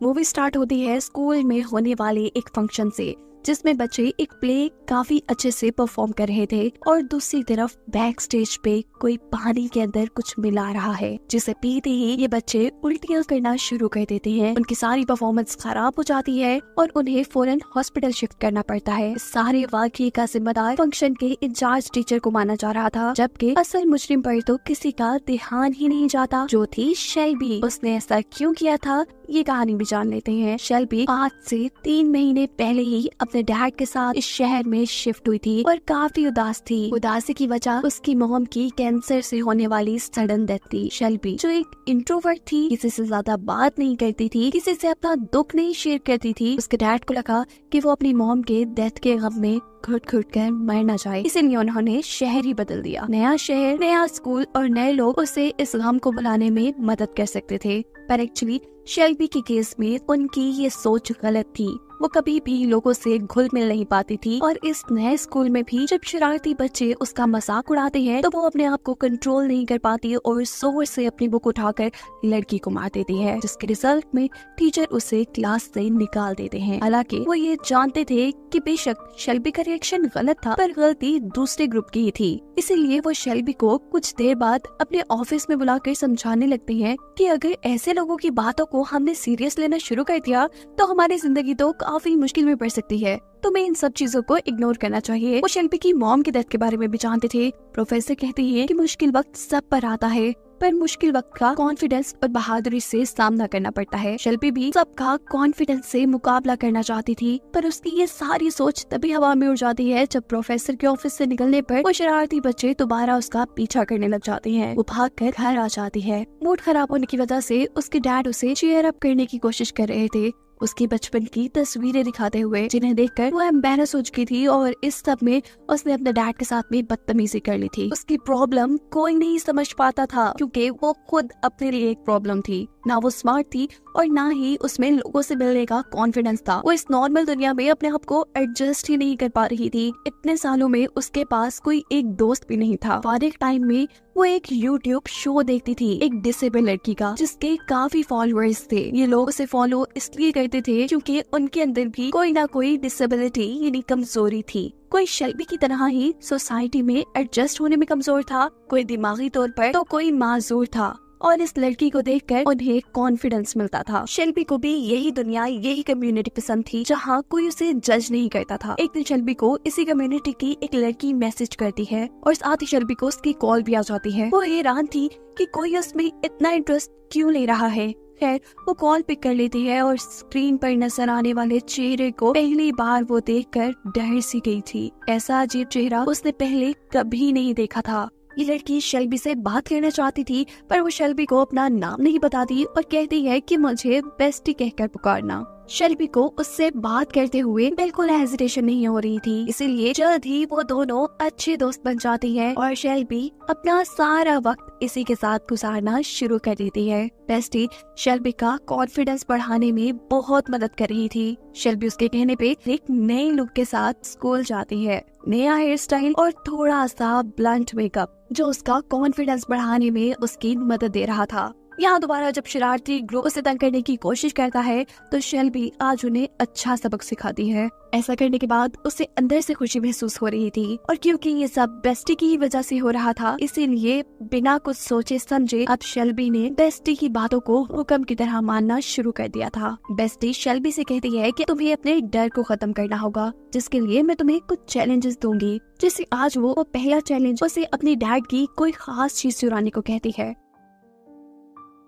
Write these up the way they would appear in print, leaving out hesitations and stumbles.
Movie start होती है school में होने वाले एक फंक्शन से, जिसमें बच्चे एक प्ले काफी अच्छे से परफॉर्म कर रहे थे और दूसरी तरफ बैक स्टेज पे कोई पानी के अंदर कुछ मिला रहा है, जिसे पीते ही ये बच्चे उल्टियां करना शुरू कर देते हैं। उनकी सारी परफॉर्मेंस खराब हो जाती है और उन्हें फौरन हॉस्पिटल शिफ्ट करना पड़ता है। सारे वाकये का जिम्मेदार फंक्शन के इंचार्ज टीचर को माना जा रहा था, जबकि असल मुजरिम पर तो किसी का ध्यान ही नहीं जाता, जो थी शेल्बी। उसने ऐसा क्यों किया था, ये कहानी भी जान लेते हैं। शेल्बी आज से 3 महीने पहले ही अपने डैड के साथ इस शहर में शिफ्ट हुई थी और काफी उदास थी। उदासी की वजह उसकी मॉम की कैंसर से होने वाली सडन डेथ थी। शेल्बी जो एक इंट्रोवर्ट थी, किसी से ज्यादा बात नहीं करती थी, किसी से अपना दुख नहीं शेयर करती थी। उसके डैड को लगा कि वो अपनी मॉम के डेथ के गम में घुट घुट कर मर न जाए, इसीलिए उन्होंने शहर ही बदल दिया। नया शहर, नया स्कूल और नए लोग उसे इस गम को भुलाने में मदद कर सकते थे, पर एक्चुअली शेल्बी के केस में उनकी ये सोच गलत थी। वो कभी भी लोगों से घुल मिल नहीं पाती थी और इस नए स्कूल में भी जब शरारती बच्चे उसका मजाक उड़ाते हैं तो वो अपने आप को कंट्रोल नहीं कर पाती और जोर से अपनी बुक उठाकर लड़की को मार देती है, जिसके रिजल्ट में टीचर उसे क्लास से निकाल देते हैं। हालांकि वो ये जानते थे कि बेशक शेल्बी का रिएक्शन गलत था, पर गलती दूसरे ग्रुप की ही थी। इसीलिए वो शेल्बी को कुछ देर बाद अपने ऑफिस में बुलाकर समझाने लगते हैं कि अगर ऐसे लोगों की बातों को हमने सीरियस लेना शुरू कर दिया तो हमारी जिंदगी तो काफी मुश्किल में पड़ सकती है। तुम्हें इन सब चीजों को इग्नोर करना चाहिए। वो शेल्बी की मॉम की डेथ के बारे में भी जानते थे। प्रोफेसर कहते हैं कि मुश्किल वक्त सब पर आता है, पर मुश्किल वक्त का कॉन्फिडेंस और बहादुरी से सामना करना पड़ता है। शेल्बी भी सबका कॉन्फिडेंस से मुकाबला करना चाहती थी, पर उसकी ये सारी सोच तभी हवा में उड़ जाती है जब प्रोफेसर के ऑफिस से निकलने पर वो शरारती बच्चे दोबारा उसका पीछा करने लग जाते हैं। वो भागकर घर आ जाती है। मूड खराब होने की वजह से उसके डैड उसे चीयर अप करने की कोशिश कर रहे थे, उसकी बचपन की तस्वीरें दिखाते हुए, जिन्हें देखकर वो एम्बैरस हो चुकी थी और इस सब में उसने अपने डैड के साथ में बदतमीजी कर ली थी। उसकी प्रॉब्लम कोई नहीं समझ पाता था, क्योंकि वो खुद अपने लिए एक प्रॉब्लम थी। ना वो स्मार्ट थी और ना ही उसमें लोगों से मिलने का कॉन्फिडेंस था। वो इस नॉर्मल दुनिया में अपने आप को एडजस्ट ही नहीं कर पा रही थी। इतने सालों में उसके पास कोई एक दोस्त भी नहीं था। फारिग टाइम में वो एक YouTube शो देखती थी, एक डिसेबल लड़की का, जिसके काफी फॉलोअर्स थे। ये लोग उसे फॉलो इसलिए करते थे क्योंकि उनके अंदर भी कोई ना कोई डिसेबिलिटी यानी कमजोरी थी। कोई शेल्बी की तरह ही सोसाइटी में एडजस्ट होने में कमजोर था, कोई दिमागी तौर पर तो कोई माजूर था, और इस लड़की को देखकर उन्हें कॉन्फिडेंस मिलता था। शेल्बी को भी यही दुनिया, यही कम्युनिटी पसंद थी जहाँ कोई उसे जज नहीं करता था। एक दिन शेल्बी को इसी कम्युनिटी की एक लड़की मैसेज करती है और साथ ही शेल्बी को उसकी कॉल भी आ जाती है। वो हैरान थी कि कोई उसमें इतना इंटरेस्ट क्यों ले रहा है। खैर, वो कॉल पिक कर लेती है और स्क्रीन पर नजर आने वाले चेहरे को पहली बार वो देखकर डर सी गई थी। ऐसा अजीब चेहरा उसने पहले कभी नहीं देखा था। ये लड़की शेल्बी से बात करना चाहती थी, पर वो शेल्बी को अपना नाम नहीं बताती और कहती है कि मुझे बेस्टी कहकर पुकारना। शेल्बी को उससे बात करते हुए बिल्कुल हेजिटेशन नहीं हो रही थी, इसीलिए जल्द ही वो दोनों अच्छे दोस्त बन जाती है और शेल्बी अपना सारा वक्त इसी के साथ गुजारना शुरू कर देती है। बेस्टी शेल्बी का कॉन्फिडेंस बढ़ाने में बहुत मदद कर रही थी। शेल्बी उसके कहने पे एक नए लुक के साथ स्कूल जाती है, नया हेयर स्टाइल और थोड़ा सा ब्लंट मेकअप, जो उसका कॉन्फिडेंस बढ़ाने में उसकी मदद दे रहा था। यहाँ दोबारा जब शरारती ग्रुप उसे तंग करने की कोशिश करता है तो शेल्बी आज उन्हें अच्छा सबक सिखाती है। ऐसा करने के बाद उसे अंदर से खुशी महसूस हो रही थी, और क्योंकि ये सब बेस्टी की वजह से हो रहा था, इसीलिए बिना कुछ सोचे समझे अब शेल्बी ने बेस्टी की बातों को हुक्म की तरह मानना शुरू कर दिया था। बेस्टी शेल्बी से कहती है कि तुम्हें अपने डर को खत्म करना होगा, जिसके लिए मैं तुम्हें कुछ चैलेंजेस दूंगी। जैसे आज वो पहला चैलेंज उसे अपने डैड की कोई खास चीज चुराने को कहती है।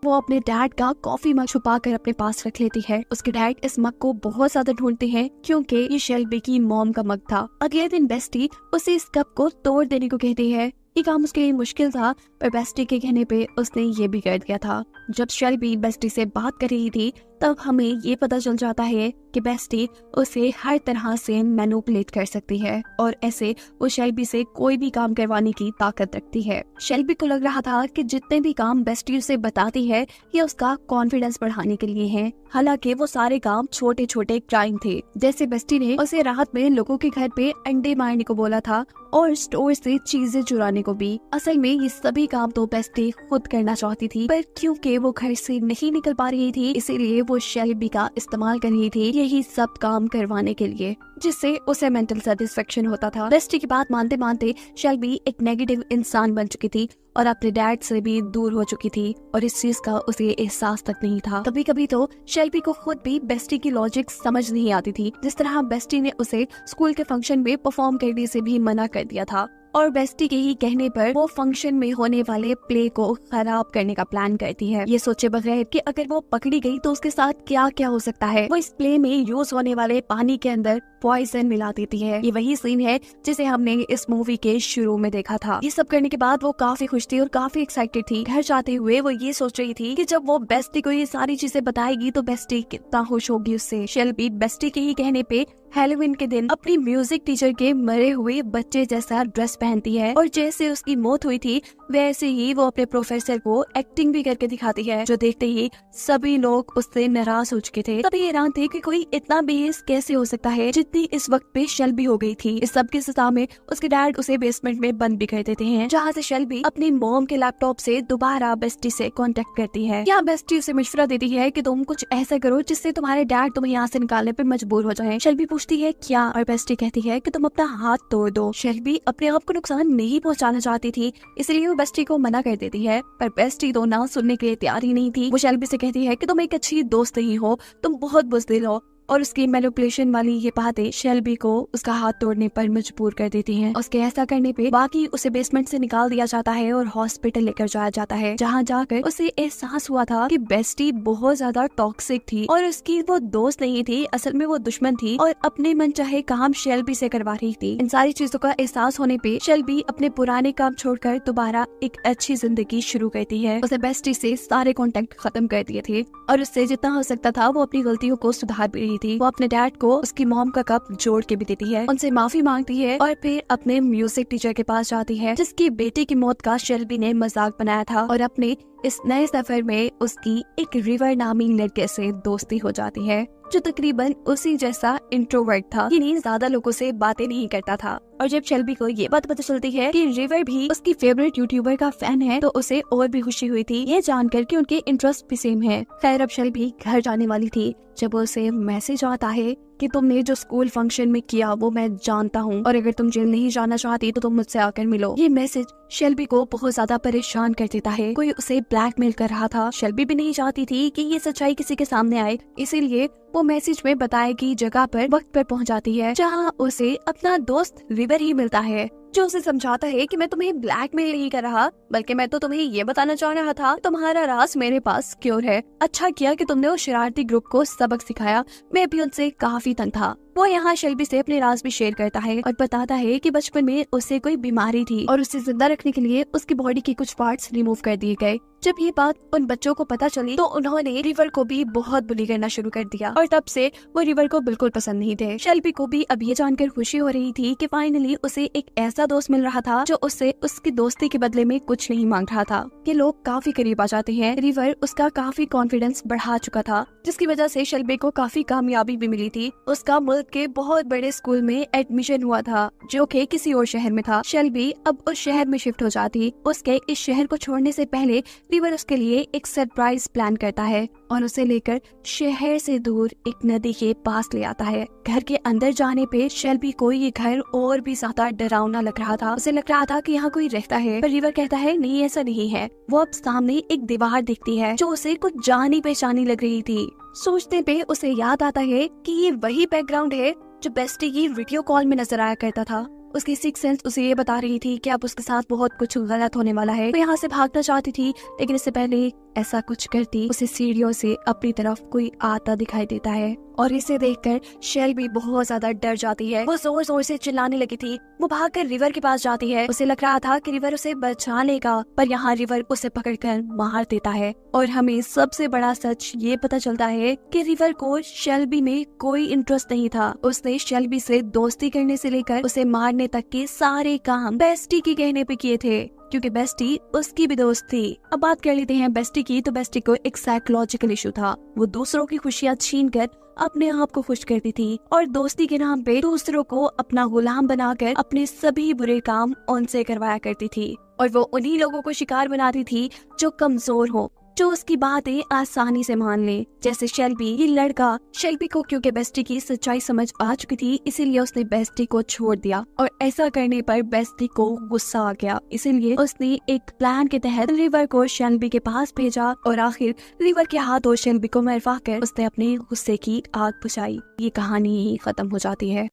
वो अपने डैड का कॉफी मग छुपा कर अपने पास रख लेती है। उसके डैड इस मग को बहुत ज्यादा ढूंढते हैं क्योंकि ये शेल्बी की मॉम का मग था। अगले दिन बेस्टी उसे इस कप को तोड़ देने को कहती है। ये काम उसके लिए मुश्किल था, पर बेस्टी के कहने पे उसने ये भी कर दिया था। जब शेल्बी बेस्टी से बात कर रही थी तब हमें ये पता चल जाता है कि बेस्टी उसे हर तरह से मैनिपुलेट कर सकती है और ऐसे वो शेल्बी से कोई भी काम करवाने की ताकत रखती है। शेल्बी को लग रहा था कि जितने भी काम बेस्टी उसे बताती है ये उसका कॉन्फिडेंस बढ़ाने के लिए हैं, हालांकि वो सारे काम छोटे छोटे क्राइम थे। जैसे बेस्टी ने उसे रात में लोगों के घर पे अंडे मारने को बोला था और स्टोर से चीजें चुराने को भी। असल में ये सभी काम तो बेस्टी खुद करना चाहती थी, पर क्योंकि वो घर से नहीं निकल पा रही थी इसीलिए वो शेल्बी का इस्तेमाल कर रही थी यही सब काम करवाने के लिए, जिससे उसे मेंटल सेटिस्फेक्शन होता था। बेस्टी की बात मानते मानते शेल्बी एक नेगेटिव इंसान बन चुकी थी और अपने डैड से भी दूर हो चुकी थी और इस चीज का उसे एहसास तक नहीं था। कभी कभी तो शेल्बी को खुद भी बेस्टी की लॉजिक समझ नहीं आती थी। जिस तरह बेस्टी ने उसे स्कूल के फंक्शन में परफॉर्म करने से भी मना कर दिया था और बेस्टी के ही कहने पर वो फंक्शन में होने वाले प्ले को खराब करने का प्लान करती है, ये सोचे बगैर कि अगर वो पकड़ी गई तो उसके साथ क्या क्या हो सकता है। वो इस प्ले में यूज होने वाले पानी के अंदर पॉइजन मिला देती है। ये वही सीन है जिसे हमने इस मूवी के शुरू में देखा था। ये सब करने के बाद वो काफी खुश थी और काफी एक्साइटेड थी। घर जाते हुए वो ये सोच रही थी कि जब वो बेस्टी को ये सारी चीजें बताएगी तो बेस्टी कितना खुश होगी उससे। शेल्बी बेस्टी के ही कहने पे हैलोवीन के दिन अपनी म्यूजिक टीचर के मरे हुए बच्चे जैसा ड्रेस पहनती है और जैसे उसकी मौत हुई थी वैसे ही वो अपने प्रोफेसर को एक्टिंग भी करके दिखाती है, जो देखते ही सभी लोग उससे नाराज हो चुके थे। तभी हैरान थे कि कोई इतना बेहस कैसे हो सकता है जितनी इस वक्त पे शेल्बी हो गई थी। इस सब की सजा में उसके डैड उसे बेसमेंट में बंद भी कर देते हैं, जहाँ से शेल्बी अपनी मॉम के लैपटॉप से दोबारा बेस्टी से कांटेक्ट करती है। यहाँ बेस्टी उसे मशवरा देती है कि तुम कुछ ऐसा करो जिससे तुम्हारे डैड तुम्हें यहाँ से निकालने पे मजबूर हो जाए। शेल्बी पूछती है क्या, और बेस्टी कहती है कि तुम अपना हाथ तोड़ दो। शेल्बी अपने आप को नुकसान नहीं पहुँचाना चाहती थी इसलिए वो बेस्टी को मना कर देती है, पर बेस्टी तो ना सुनने के लिए तैयार ही नहीं थी। वो शेल्बी से कहती है कि तुम एक अच्छी दोस्त नहीं हो, तुम बहुत बुज़दिल हो, और उसकी मैनिपुलेशन वाली ये बातें शेल्बी को उसका हाथ तोड़ने पर मजबूर कर देती हैं। उसके ऐसा करने पे बाकी उसे बेसमेंट से निकाल दिया जाता है और हॉस्पिटल लेकर जाया जाता है, जहाँ जाकर उसे एहसास हुआ था कि बेस्टी बहुत ज्यादा टॉक्सिक थी और उसकी वो दोस्त नहीं थी, असल में वो दुश्मन थी और अपने मन चाहे काम शेल्बी से करवा रही थी। इन सारी चीजों का एहसास होने पे शेल्बी अपने पुराने काम छोड़कर दोबारा एक अच्छी जिंदगी शुरू करती है। उसे बेस्टी से सारे कॉन्टेक्ट खत्म कर दिए थे और उससे जितना हो सकता था वो अपनी गलतियों को सुधार भी रही थी। वो अपने डैड को उसकी मॉम का कप जोड़ के भी देती है, उनसे माफी मांगती है और फिर अपने म्यूजिक टीचर के पास जाती है जिसकी बेटे की मौत का शेल्बी ने मजाक बनाया था और अपने इस नए सफर में उसकी एक रिवर नामी लड़के से दोस्ती हो जाती है जो तकरीबन उसी जैसा इंट्रोवर्ट था, यानी ज्यादा लोगों से बातें नहीं करता था। और जब शेल्बी को ये बात पता चलती है कि रिवर भी उसकी फेवरेट यूट्यूबर का फैन है तो उसे और भी खुशी हुई थी, ये जानकर कि उनके इंटरेस्ट भी सेम है। खैर अब शेल्बी घर जाने वाली थी जब उसे मैसेज आता है कि तुमने जो स्कूल फंक्शन में किया वो मैं जानता हूँ और अगर तुम जेल नहीं जाना चाहती तो तुम मुझसे आकर मिलो। ये मैसेज शेल्बी को बहुत ज्यादा परेशान कर देता है। कोई उसे ब्लैकमेल कर रहा था। शेल्बी भी नहीं चाहती थी कि ये सच्चाई किसी के सामने आए, इसीलिए वो मैसेज में बताई गई जगह पर वक्त पर पहुंच जाती है, जहां उसे अपना दोस्त रिवर ही मिलता है जो उसे समझाता है कि मैं तुम्हें ब्लैकमेल नहीं कर रहा बल्कि मैं तो तुम्हें ये बताना चाह रहा था तुम्हारा राज मेरे पास सिक्योर है। अच्छा किया कि तुमने उस शरारती ग्रुप को सबक सिखाया, मैं भी उनसे काफी तंग था। वो यहाँ शेल्बी से अपने राज भी शेयर करता है और बताता है कि बचपन में उसे कोई बीमारी थी और उसे जिंदा रखने के लिए उसकी बॉडी के कुछ पार्ट्स रिमूव कर दिए गए। जब ये बात उन बच्चों को पता चली तो उन्होंने रिवर को भी बहुत बुली करना शुरू कर दिया और तब से वो रिवर को बिल्कुल पसंद नहीं थे। शेल्बी को भी अब ये जानकर खुशी हो रही थी कि फाइनली उसे एक ऐसा दोस्त मिल रहा था जो उससे उसकी दोस्ती के बदले में कुछ नहीं मांग रहा था। ये लोग काफी करीब आ जाते हैं। रिवर उसका काफी कॉन्फिडेंस बढ़ा चुका था जिसकी वजह से शेल्बी को काफी कामयाबी भी मिली थी। उसका मुल्क के बहुत बड़े स्कूल में एडमिशन हुआ था जो कि किसी और शहर में था। शेल्बी अब उस शहर में शिफ्ट हो जाती। उसके इस शहर को छोड़ने से पहले रिवर उसके लिए एक सरप्राइज प्लान करता है और उसे लेकर शहर से दूर एक नदी के पास ले आता है। घर के अंदर जाने पे शेल्बी को ये घर और भी ज्यादा डरावना लग रहा था। उसे लग रहा था कि यहाँ कोई रहता है, पर रिवर कहता है नहीं ऐसा नहीं है। वो अब सामने एक दीवार दिखती है जो उसे कुछ जानी पहचानी लग रही थी। सोचने पे उसे याद आता है कि ये वही बैकग्राउंड है जो बेस्टी की वीडियो कॉल में नजर आया करता था। उसकी सिक्स सेंस उसे ये बता रही थी कि अब उसके साथ बहुत कुछ गलत होने वाला है। वो यहाँ से भागना चाहती थी लेकिन इससे पहले ऐसा कुछ करती उसे सीढ़ियों से अपनी तरफ कोई आता दिखाई देता है और इसे देखकर शेल्बी बहुत ज्यादा डर जाती है। वो जोर जोर से चिल्लाने लगी थी। वो भागकर रिवर के पास जाती है। उसे लग रहा था कि रिवर उसे बचा लेगा, पर यहाँ रिवर उसे पकड़कर मार देता है और हमें सबसे बड़ा सच ये पता चलता है कि रिवर को शेल्बी में कोई इंटरेस्ट नहीं था। उसने शेल्बी से दोस्ती करने से लेकर उसे मारने तक के सारे काम बेस्टी के कहने पे किए थे। क्योंकि बेस्टी उसकी भी दोस्त थी। अब बात कर लेते हैं बेस्टी की। तो बेस्टी को एक साइकोलॉजिकल इशू था। वो दूसरों की खुशियाँ छीन कर अपने आप को खुश करती थी और दोस्ती के नाम पे दूसरों को अपना गुलाम बनाकर अपने सभी बुरे काम उनसे करवाया करती थी। और वो उन्हीं लोगों को शिकार बनाती थी जो कमजोर हो, जो उसकी बातें आसानी से मान ले। जैसे शेल्बी, ये लड़का शेल्बी को क्योंकि बेस्टी की सच्चाई समझ आ चुकी थी, इसीलिए उसने बेस्टी को छोड़ दिया। और ऐसा करने पर बेस्टी को गुस्सा आ गया, इसीलिए उसने एक प्लान के तहत रिवर को शेल्बी के पास भेजा और आखिर रिवर के हाथों शेल्बी को मरवा कर उसने अपने गुस्से की आग बुझाई। ये कहानी ही खत्म हो जाती है।